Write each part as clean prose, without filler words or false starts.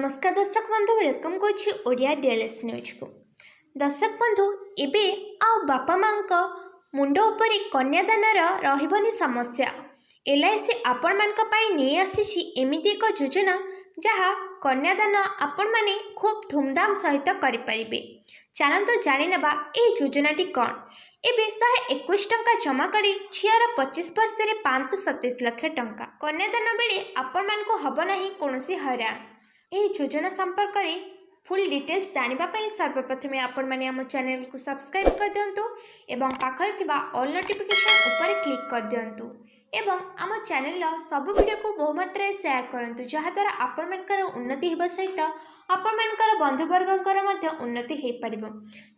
नमस्कार दर्शक बंधु वेलकम करुच्ची ओडिया डीएलएस न्यूज को। दर्शक बंधु एबे आउ बापा माँ मुंड उपरे कन्यादानर रहिबनी समस्या। एलआईसी आपण मान नहीं आसी एमिति एक योजना जहाँ कन्यादान आपण माने खूब धूमधाम सहित करें। चलते जाणीना ए योजनाटी कौन। एबे 121 टंका जमा करी झीर 25 वर्ष में 527 लाख टंका कन्यादान बेले आपण मान को हब नहीं कौनसी हैरान। यह योजना संपर्क में फुल डिटेल्स जानापी सर्वप्रथमे आपण मैंने आम चैनल को सब्सक्राइब कर दिंतु एवं पाखरे थिबा ऑल नोटिफिकेशन उपर क्लिक कर दिंतु एवं आम चैनल सब वीडियो को बहुमात्रा शेयर करंतु जहाद्वारा आपण मानकर उन्नति होगा सहित आपण मानकर बंधुवर्गंकर मध्य उन्नति हो पार।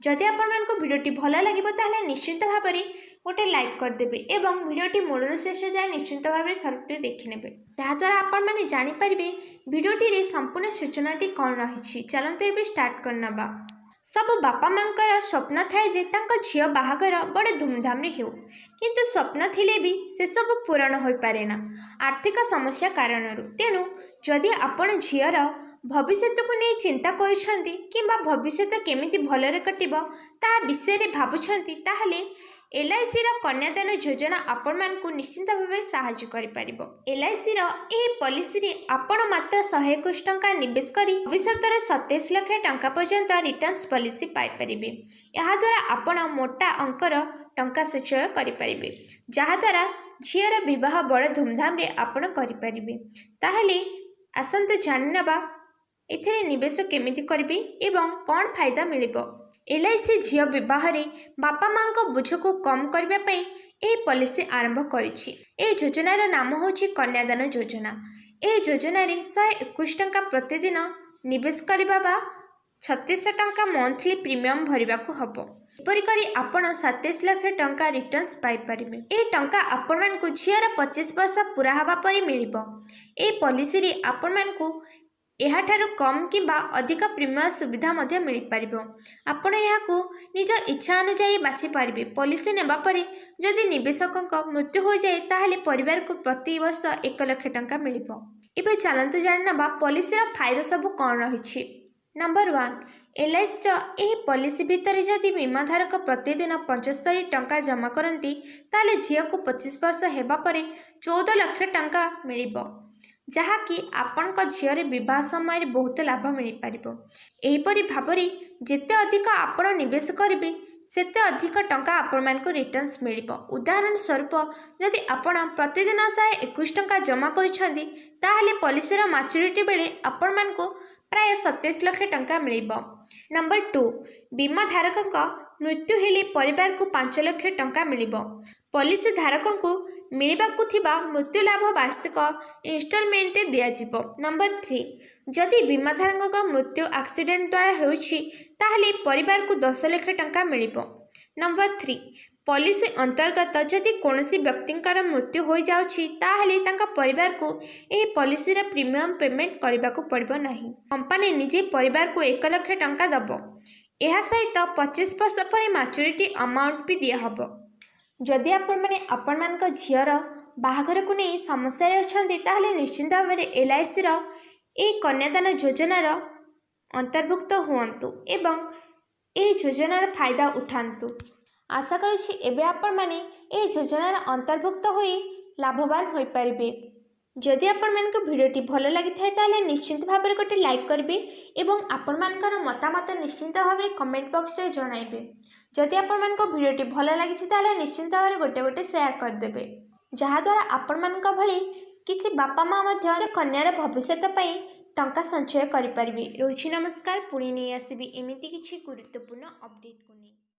जदि आपण मानक वीडियोटी भल लगे ताहले निश्चिंत भाव में गोटे लाइक करदेवे एवं वीडियोटी मूल शेष जाए निश्चिंत भाव में थरटे देखने जहाद्वारा आपण मैंने जानीपर वीडियोटी संपूर्ण सूचनाटी कौन रही। चलते ये स्टार्ट करना। सब बापा मांकर स्वप्न थाए जे तांको झियो बाहागर बड़े धूमधाम रे हो, किंतु स्वप्न थिले भी से सब पूरण हो पारे ना आर्थिक समस्या कारण। तेणु जदि आपण झियर भविष्य को नहीं चिंता करुछंती किंबा भविष्य केमिति भलरे कटिबो ता विषय रे भाबुछंती ताहले एलआईसी कन्यादान योजना आपण मान को निश्चिंत भाव में साहाय्य करि परिबो। एलआईसी ए पॉलिसी रे आपण मात्र 121 टंका निवेश करी भविष्य 27 लाख टंका पर्यंत रिटर्न्स पॉलिसी पाई परिबे। यहा द्वारा आपण मोटा अंकर टंका सचय करि परिबे जहाद्वारा झीर विवाह बड़ धूमधाम रे आपण करि परिबे। ताहले आसंत जानिनबा एथिरे निवेश केमिति करिबे एवं कौन फायदा मिलिबो। एलआईसी झियो बह बापा माँ को बोझ को कम करने ए पॉलिसी आरंभ करिछि। ए योजनार नाम होछि कन्यादान योजना। ए योजना 121 टंका प्रतिदिन निवेश करबा बा 36 टंका मंथली प्रीमियम भरिबा को हबो। एपरि करी आपण 27 लाख टंका रिटर्न्स पाई परिबे। ए टंका आपण मान को झियर 25 वर्ष पूरा हबा परि मिलिबो। ए पॉलिसी रे आपण मान को एहाठारु कम किंबा अधिक प्रीमियम सुविधा मध्य मिल पारिबो। आपण एहाकू निज इच्छा अनुसार बाछि पारिबे। पॉलिसी नेबा परे जदि निवेशकक मृत्यु हो जाए ताहले परिवार को प्रति वर्ष 1 लाख टंका मिलिबो। एबे चलंतु जानिनबा पॉलिसी रा फायदा सब कोन रहिछि। नंबर 1 एलआईसी एही पॉलिसी भितर जदि बीमाधारक प्रतिदिन 75 टंका जमा करती ताले झियो को 25 वर्ष हेबा परे 14 लाख टंका मिलिबो, जहाँकि आपण झीर बह समय बहुत लाभ मिल पार। एहीपरि भाव में जिते अधिक आपण निवेश करेंगे सेते अधिक टंका आपण मान को रिटर्न्स मिल। उदाहरण स्वरूप जदि आपण प्रतिदिन 121 टंका जमा करछंती ताहले पॉलिसी मैच्योरिटी बेले आपण मान को प्राय 27 लाख टंका मिल। नंबर 2 बीमा धारक मृत्यु हेले परिवार को 5 लाख टंका मिल। पॉलिसी धारक को मिलवाकू थिबा मृत्यु लाभ वार्षिक इंस्टॉलमेंट दियाजिबो। नंबर 3 जदि बीमाधारक मृत्यु एक्सीडेंट द्वारा होउछि ताहले परिवार को 10 लाख टंका मिलिबो। नंबर 3 पॉलिसी अंतर्गत जदि कोनोसी व्यक्तिंकर मृत्यु हो जाउछि ताहले तांका परिवार को एही पॉलिसी रा प्रीमियम पेमेंट करबाकू पड़िबो नाही। कंपनी निजे परिवार को 1 लाख टंका दबो। एहा सहित 25 वर्ष पर मैच्योरिटी अमाउंट भी दिया हबो। जदि आपण माने आपण मान को झीर बाहागर को नहीं समस्या अच्छी ताहले निश्चिंत भाव में एलआईसी ए कन्यादान योजनार अंतर्भुक्त हुअन्तु एवं ए योजनार फायदा उठान्तु। आशा करुछि एबे आपण माने ए योजनार अंतर्भुक्त होई लाभवान होई परिबे। जदि आपण मान को वीडियोटी भल लगी थाए ताहले निश्चिंत भाव में गोटे लाइक करेंगे एवं आपण मानकर मतामत निश्चिंत भाव में कमेंट बॉक्स में जणाइबे। जदि आपण मान को वीडियोटी भल लगी ताहले निश्चिंत भाव में गोटे गोटे शेयर करदेवे जहाद्वारा आपण मान भली किछि बापा माँ मध्य कन्यार भविष्य पई टंका संचय करि परिबे। रोछि नमस्कार, पुणी नहीं आसीबी एमिति किछि गुरुत्वपूर्ण अपडेट को नहीं।